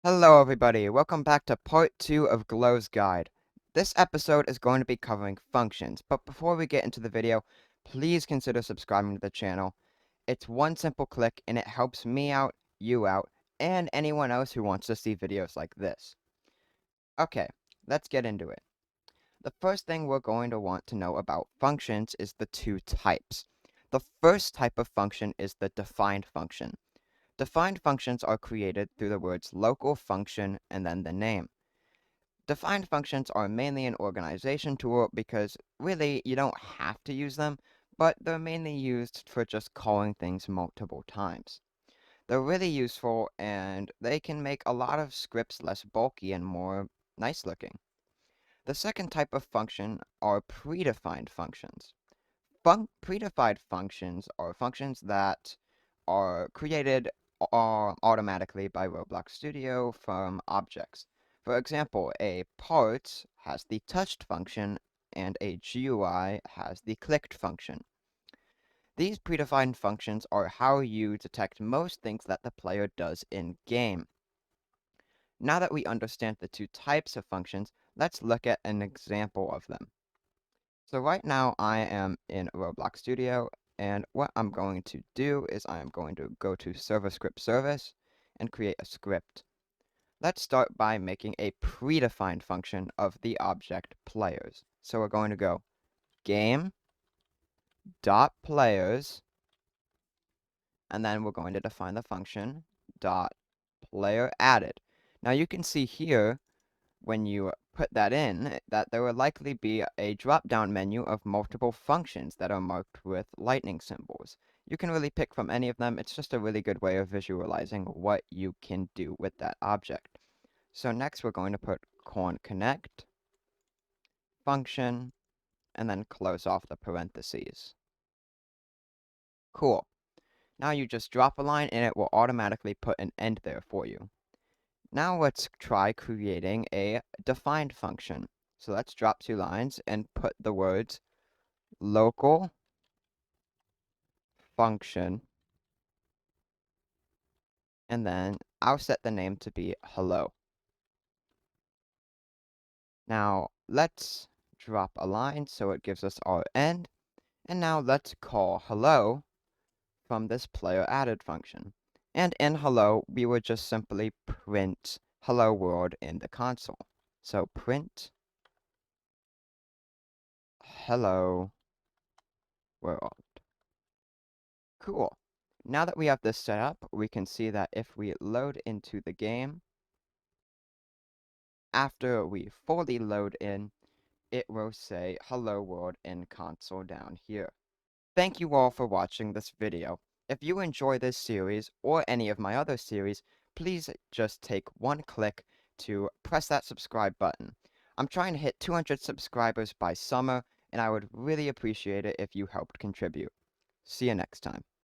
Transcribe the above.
Hello everybody, welcome back to part 2 of Glow's Guide. This episode is going to be covering functions, but before we get into the video, please consider subscribing to the channel. It's one simple click and it helps me out, you out, and anyone else who wants to see videos like this. Okay, let's get into it. The first thing we're going to want to know about functions is the two types. The first type of function is the defined function. Defined functions are created through the words local function and then the name. Defined functions are mainly an organization tool because really you don't have to use them, but they're mainly used for just calling things multiple times. They're really useful and they can make a lot of scripts less bulky and more nice looking. The second type of function are predefined functions. Predefined functions are functions that are created automatically by Roblox Studio from objects. For example, a part has the touched function and a GUI has the clicked function. These predefined functions are how you detect most things that the player does in-game. Now that we understand the two types of functions, let's look at an example of them. So right now I am in Roblox Studio, and what I'm going to do is I am going to go to server script service and create a script. Let's start by making a predefined function of the object players. So we're going to go game dot players, and then we're going to define the function dot player added. Now you can see here when you put that in, that there will likely be a drop-down menu of multiple functions that are marked with lightning symbols. You can really pick from any of them. It's just a really good way of visualizing what you can do with that object. So next we're going to put connect function and then close off the parentheses. Cool. Now you just drop a line and it will automatically put an end there for you. Now let's try creating a defined function. So let's drop 2 lines and put the words local function, and then I'll set the name to be hello. Now let's drop a line so it gives us our end, and now let's call hello from this player added function. And in hello, we would just simply print hello world in the console. So print hello world. Cool. Now that we have this set up, we can see that if we load into the game, after we fully load in, it will say hello world in console down here. Thank you all for watching this video. If you enjoy this series or any of my other series, please just take one click to press that subscribe button. I'm trying to hit 200 subscribers by summer, and I would really appreciate it if you helped contribute. See you next time.